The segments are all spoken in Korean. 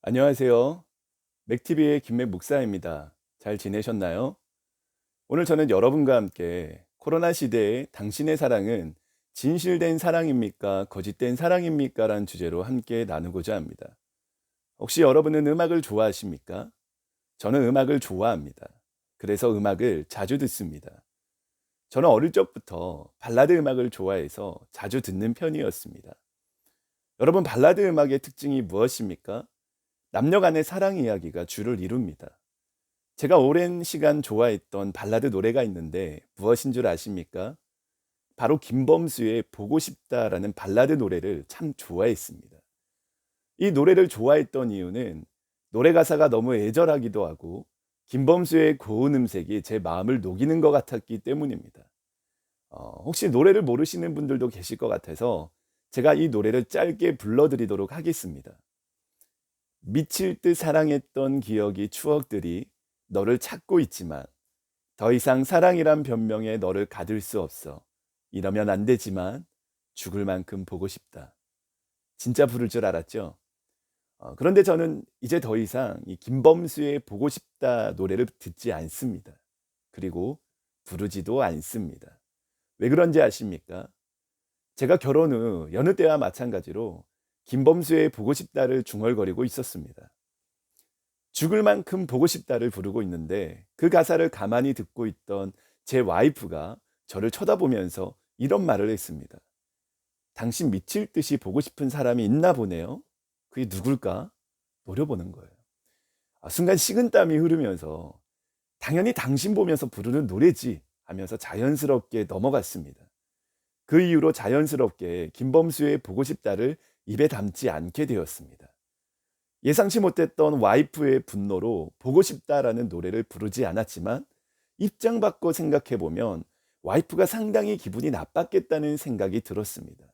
안녕하세요. 맥TV의 김맥 목사입니다. 잘 지내셨나요? 오늘 저는 여러분과 함께 코로나 시대에 당신의 사랑은 진실된 사랑입니까? 거짓된 사랑입니까? 라는 주제로 함께 나누고자 합니다. 혹시 여러분은 음악을 좋아하십니까? 저는 음악을 좋아합니다. 그래서 음악을 자주 듣습니다. 저는 어릴 적부터 발라드 음악을 좋아해서 자주 듣는 편이었습니다. 여러분, 발라드 음악의 특징이 무엇입니까? 남녀 간의 사랑 이야기가 주를 이룹니다. 제가 오랜 시간 좋아했던 발라드 노래가 있는데 무엇인 줄 아십니까? 바로 김범수의 보고 싶다라는 발라드 노래를 참 좋아했습니다. 이 노래를 좋아했던 이유는 노래 가사가 너무 애절하기도 하고 김범수의 고운 음색이 제 마음을 녹이는 것 같았기 때문입니다. 혹시 노래를 모르시는 분들도 계실 것 같아서 제가 이 노래를 짧게 불러드리도록 하겠습니다. 미칠 듯 사랑했던 기억이 추억들이 너를 찾고 있지만 더 이상 사랑이란 변명에 너를 가둘 수 없어. 이러면 안 되지만 죽을 만큼 보고 싶다. 진짜 부를 줄 알았죠? 그런데 저는 이제 더 이상 이 김범수의 보고 싶다 노래를 듣지 않습니다. 그리고 부르지도 않습니다. 왜 그런지 아십니까? 제가 결혼 후 여느 때와 마찬가지로 김범수의 보고 싶다를 중얼거리고 있었습니다. 죽을 만큼 보고 싶다를 부르고 있는데 그 가사를 가만히 듣고 있던 제 와이프가 저를 쳐다보면서 이런 말을 했습니다. 당신 미칠 듯이 보고 싶은 사람이 있나 보네요. 그게 누굴까? 노려보는 거예요. 순간 식은땀이 흐르면서 당연히 당신 보면서 부르는 노래지 하면서 자연스럽게 넘어갔습니다. 그 이후로 자연스럽게 김범수의 보고 싶다를 입에 담지 않게 되었습니다. 예상치 못했던 와이프의 분노로 보고 싶다라는 노래를 부르지 않았지만 입장 바꿔 생각해 보면 와이프가 상당히 기분이 나빴겠다는 생각이 들었습니다.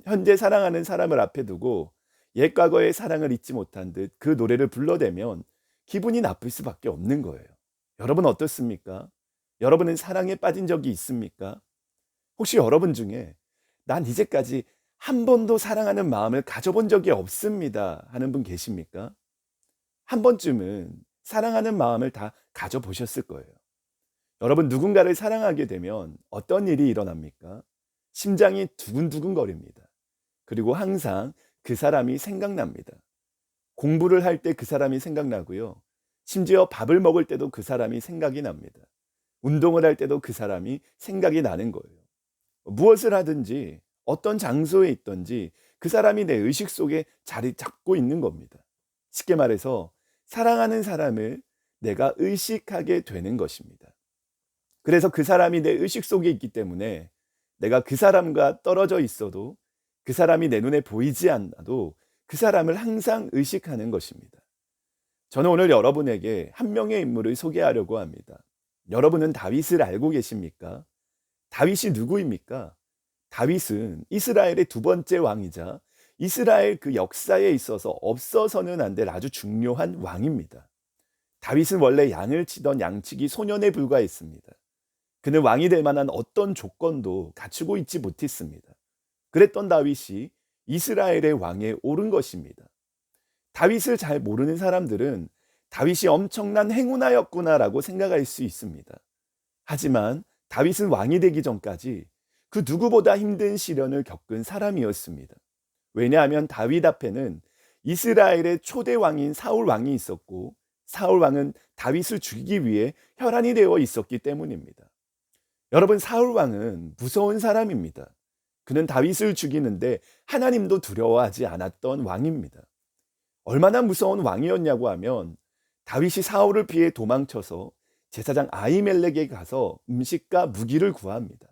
현재 사랑하는 사람을 앞에 두고 옛 과거의 사랑을 잊지 못한 듯 그 노래를 불러대면 기분이 나쁠 수밖에 없는 거예요. 여러분 어떻습니까? 여러분은 사랑에 빠진 적이 있습니까? 혹시 여러분 중에 난 이제까지 한 번도 사랑하는 마음을 가져본 적이 없습니다 하는 분 계십니까? 한 번쯤은 사랑하는 마음을 다 가져보셨을 거예요. 여러분, 누군가를 사랑하게 되면 어떤 일이 일어납니까? 심장이 두근두근 거립니다. 그리고 항상 그 사람이 생각납니다. 공부를 할 때 그 사람이 생각나고요. 심지어 밥을 먹을 때도 그 사람이 생각이 납니다. 운동을 할 때도 그 사람이 생각이 나는 거예요. 무엇을 하든지 어떤 장소에 있든지 그 사람이 내 의식 속에 자리 잡고 있는 겁니다. 쉽게 말해서 사랑하는 사람을 내가 의식하게 되는 것입니다. 그래서 그 사람이 내 의식 속에 있기 때문에 내가 그 사람과 떨어져 있어도 그 사람이 내 눈에 보이지 않아도 그 사람을 항상 의식하는 것입니다. 저는 오늘 여러분에게 한 명의 인물을 소개하려고 합니다. 여러분은 다윗을 알고 계십니까? 다윗이 누구입니까? 다윗은 이스라엘의 두 번째 왕이자 이스라엘 그 역사에 있어서 없어서는 안 될 아주 중요한 왕입니다. 다윗은 원래 양을 치던 양치기 소년에 불과했습니다. 그는 왕이 될 만한 어떤 조건도 갖추고 있지 못했습니다. 그랬던 다윗이 이스라엘의 왕에 오른 것입니다. 다윗을 잘 모르는 사람들은 다윗이 엄청난 행운아였구나라고 생각할 수 있습니다. 하지만 다윗은 왕이 되기 전까지 그 누구보다 힘든 시련을 겪은 사람이었습니다. 왜냐하면 다윗 앞에는 이스라엘의 초대 왕인 사울 왕이 있었고 사울 왕은 다윗을 죽이기 위해 혈안이 되어 있었기 때문입니다. 여러분, 사울 왕은 무서운 사람입니다. 그는 다윗을 죽이는데 하나님도 두려워하지 않았던 왕입니다. 얼마나 무서운 왕이었냐고 하면 다윗이 사울을 피해 도망쳐서 제사장 아히멜렉에게 가서 음식과 무기를 구합니다.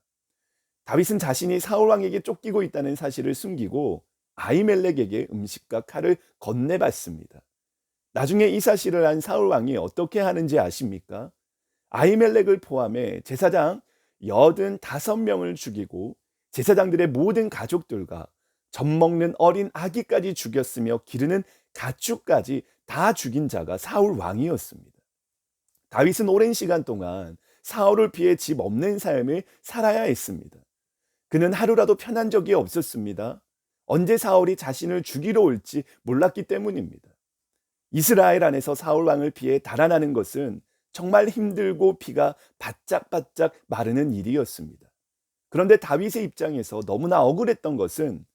다윗은 자신이 사울 왕에게 쫓기고 있다는 사실을 숨기고 아히멜렉에게 음식과 칼을 건네받습니다. 나중에 이 사실을 안 사울 왕이 어떻게 하는지 아십니까? 아히멜렉을 포함해 제사장 85명을 죽이고 제사장들의 모든 가족들과 젖먹는 어린 아기까지 죽였으며 기르는 가축까지 다 죽인 자가 사울 왕이었습니다. 다윗은 오랜 시간 동안 사울을 피해 집 없는 삶을 살아야 했습니다. 그는 하루라도 편한 적이 없었습니다. 언제 사울이 자신을 죽이러 올지 몰랐기 때문입니다. 이스라엘 안에서 사울 왕을 피해 달아나는 것은 정말 힘들고 피가 바짝바짝 마르는 일이었습니다. 그런데 다윗의 입장에서 너무나 억울했던 것은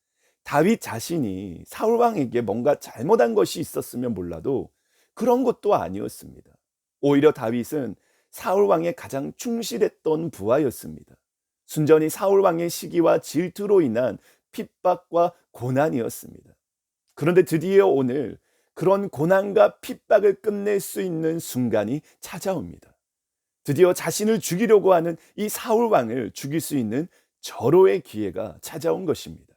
다윗 자신이 사울 왕에게 뭔가 잘못한 것이 있었으면 몰라도 그런 것도 아니었습니다. 오히려 다윗은 사울 왕에 가장 충실했던 부하였습니다. 순전히 사울 왕의 시기와 질투로 인한 핍박과 고난이었습니다. 그런데 드디어 오늘 그런 고난과 핍박을 끝낼 수 있는 순간이 찾아옵니다. 드디어 자신을 죽이려고 하는 이 사울 왕을 죽일 수 있는 절호의 기회가 찾아온 것입니다.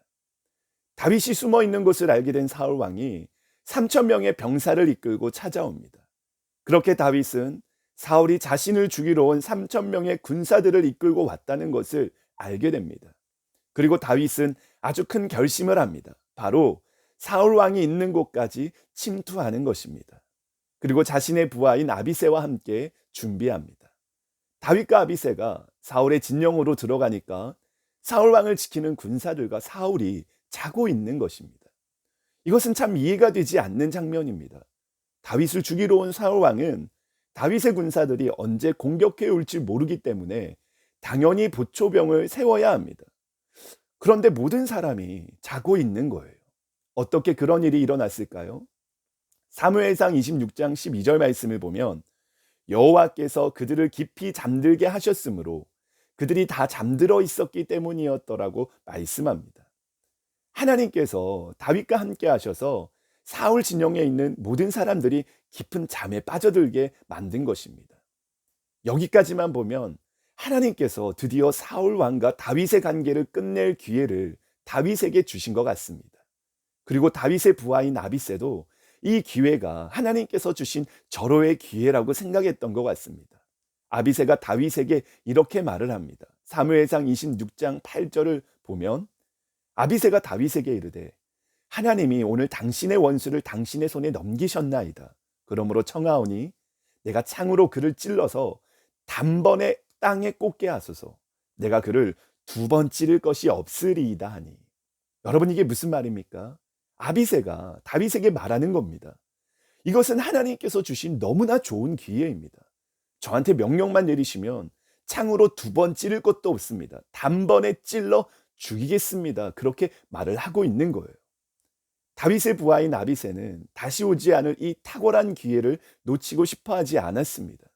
다윗이 숨어 있는 곳을 알게 된 사울 왕이 3천 명의 병사를 이끌고 찾아옵니다. 그렇게 다윗은 사울이 자신을 죽이러 온 3천 명의 군사들을 이끌고 왔다는 것을 알게 됩니다. 그리고 다윗은 아주 큰 결심을 합니다. 바로 사울 왕이 있는 곳까지 침투하는 것입니다. 그리고 자신의 부하인 아비새와 함께 준비합니다. 다윗과 아비새가 사울의 진영으로 들어가니까 사울 왕을 지키는 군사들과 사울이 자고 있는 것입니다. 이것은 참 이해가 되지 않는 장면입니다. 다윗을 죽이러 온 사울 왕은 다윗의 군사들이 언제 공격해 올지 모르기 때문에 당연히 보초병을 세워야 합니다. 그런데 모든 사람이 자고 있는 거예요. 어떻게 그런 일이 일어났을까요? 사무엘상 26장 12절 말씀을 보면 여호와께서 그들을 깊이 잠들게 하셨으므로 그들이 다 잠들어 있었기 때문이었더라고 말씀합니다. 하나님께서 다윗과 함께 하셔서 사울 진영에 있는 모든 사람들이 깊은 잠에 빠져들게 만든 것입니다. 여기까지만 보면 하나님께서 드디어 사울 왕과 다윗의 관계를 끝낼 기회를 다윗에게 주신 것 같습니다. 그리고 다윗의 부하인 아비새도 이 기회가 하나님께서 주신 절호의 기회라고 생각했던 것 같습니다. 아비새가 다윗에게 이렇게 말을 합니다. 사무엘상 26장 8절을 보면 아비새가 다윗에게 이르되 하나님이 오늘 당신의 원수를 당신의 손에 넘기셨나이다. 그러므로 청하오니 내가 창으로 그를 찔러서 단번에 땅에 꽂게 하소서. 내가 그를 2번 찌를 것이 없으리이다 하니. 여러분, 이게 무슨 말입니까? 아비새가 다윗에게 말하는 겁니다. 이것은 하나님께서 주신 너무나 좋은 기회입니다. 저한테 명령만 내리시면 창으로 2번 찌를 것도 없습니다. 단번에 찔러 죽이겠습니다. 그렇게 말을 하고 있는 거예요. 다윗의 부하인 아비새는 다시 오지 않을 이 탁월한 기회를 놓치고 싶어 하지 않았습니다.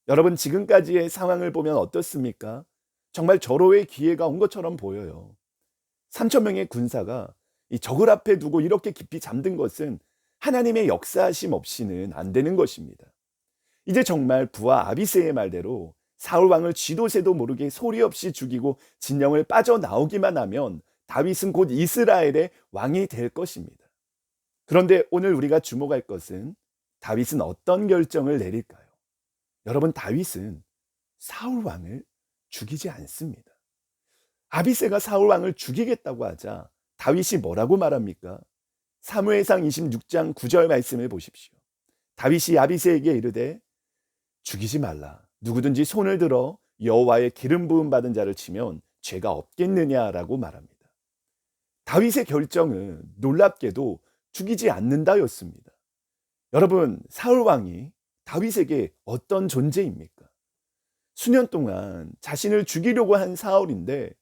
여러분, 지금까지의 상황을 보면 어떻습니까? 정말 절호의 기회가 온 것처럼 보여요. 3천 명의 군사가 이 적을 앞에 두고 이렇게 깊이 잠든 것은 하나님의 역사하심 없이는 안 되는 것입니다. 이제 정말 부하 아비새의 말대로 사울 왕을 쥐도 새도 모르게 소리 없이 죽이고 진영을 빠져나오기만 하면 다윗은 곧 이스라엘의 왕이 될 것입니다. 그런데 오늘 우리가 주목할 것은 다윗은 어떤 결정을 내릴까요? 여러분, 다윗은 사울 왕을 죽이지 않습니다. 아비새가 사울 왕을 죽이겠다고 하자 다윗이 뭐라고 말합니까? 사무엘상 26장 9절 말씀을 보십시오. 다윗이 아비새에게 이르되 죽이지 말라. 누구든지 손을 들어 여호와의 기름 부음 받은 자를 치면 죄가 없겠느냐라고 말합니다. 다윗의 결정은 놀랍게도 죽이지 않는다였습니다. 여러분, 사울 왕이 다윗에게 어떤 존재입니까? 수년 동안 자신을 죽이려고 한 사울인데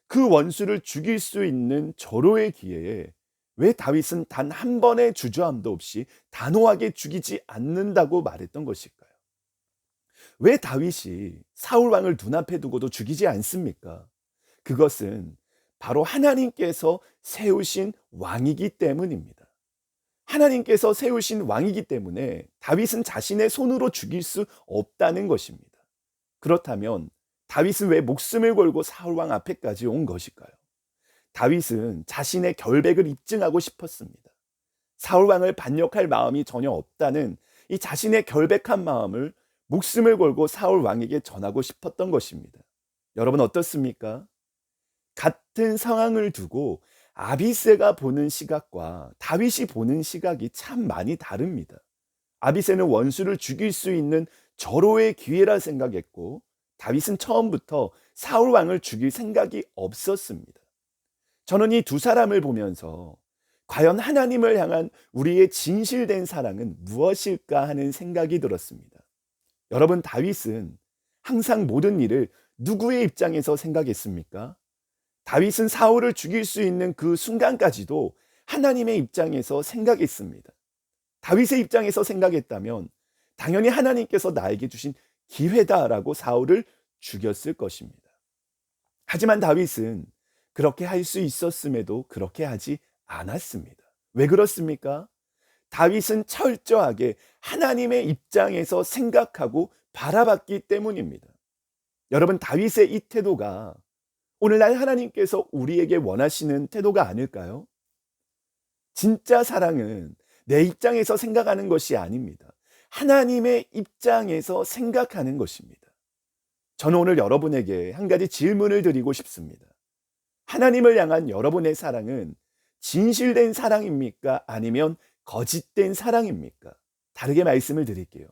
그 원수를 죽일 수 있는 절호의 기회에 왜 다윗은 단 한 번의 주저함도 없이 단호하게 죽이지 않는다고 말했던 것일까요? 왜 다윗이 사울 왕을 눈앞에 두고도 죽이지 않습니까? 그것은 바로 하나님께서 세우신 왕이기 때문입니다. 하나님께서 세우신 왕이기 때문에 다윗은 자신의 손으로 죽일 수 없다는 것입니다. 그렇다면 다윗은 왜 목숨을 걸고 사울 왕 앞에까지 온 것일까요? 다윗은 자신의 결백을 입증하고 싶었습니다. 사울 왕을 반역할 마음이 전혀 없다는 이 자신의 결백한 마음을 목숨을 걸고 사울 왕에게 전하고 싶었던 것입니다. 여러분, 어떻습니까? 같은 상황을 두고 아비새가 보는 시각과 다윗이 보는 시각이 참 많이 다릅니다. 아비새는 원수를 죽일 수 있는 절호의 기회라 생각했고 다윗은 처음부터 사울 왕을 죽일 생각이 없었습니다. 저는 이 두 사람을 보면서 과연 하나님을 향한 우리의 진실된 사랑은 무엇일까 하는 생각이 들었습니다. 여러분, 다윗은 항상 모든 일을 누구의 입장에서 생각했습니까? 다윗은 사울을 죽일 수 있는 그 순간까지도 하나님의 입장에서 생각했습니다. 다윗의 입장에서 생각했다면 당연히 하나님께서 나에게 주신 기회다라고 사울을 죽였을 것입니다. 하지만 다윗은 그렇게 할 수 있었음에도 그렇게 하지 않았습니다. 왜 그렇습니까? 다윗은 철저하게 하나님의 입장에서 생각하고 바라봤기 때문입니다. 여러분, 다윗의 이 태도가 오늘날 하나님께서 우리에게 원하시는 태도가 아닐까요? 진짜 사랑은 내 입장에서 생각하는 것이 아닙니다. 하나님의 입장에서 생각하는 것입니다. 저는 오늘 여러분에게 한 가지 질문을 드리고 싶습니다. 하나님을 향한 여러분의 사랑은 진실된 사랑입니까? 아니면 거짓된 사랑입니까? 다르게 말씀을 드릴게요.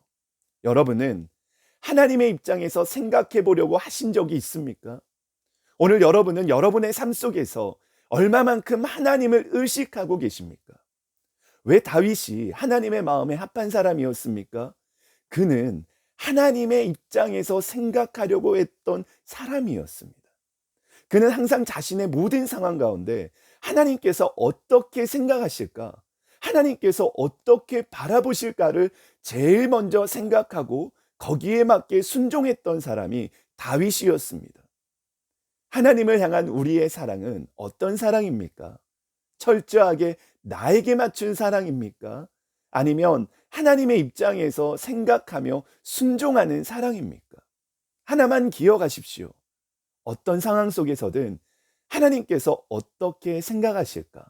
여러분은 하나님의 입장에서 생각해 보려고 하신 적이 있습니까? 오늘 여러분은 여러분의 삶 속에서 얼마만큼 하나님을 의식하고 계십니까? 왜 다윗이 하나님의 마음에 합한 사람이었습니까? 그는 하나님의 입장에서 생각하려고 했던 사람이었습니다. 그는 항상 자신의 모든 상황 가운데 하나님께서 어떻게 생각하실까? 하나님께서 어떻게 바라보실까를 제일 먼저 생각하고 거기에 맞게 순종했던 사람이 다윗이었습니다. 하나님을 향한 우리의 사랑은 어떤 사랑입니까? 철저하게 나에게 맞춘 사랑입니까? 아니면 하나님의 입장에서 생각하며 순종하는 사랑입니까? 하나만 기억하십시오. 어떤 상황 속에서든 하나님께서 어떻게 생각하실까?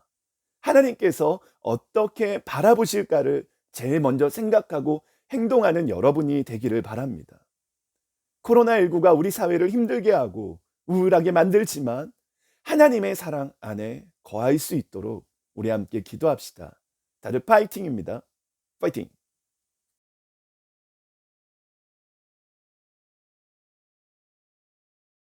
하나님께서 어떻게 바라보실까를 제일 먼저 생각하고 행동하는 여러분이 되기를 바랍니다. 코로나19가 우리 사회를 힘들게 하고 우울하게 만들지만 하나님의 사랑 안에 거할 수 있도록 우리 함께 기도합시다. 다들 파이팅입니다. 파이팅!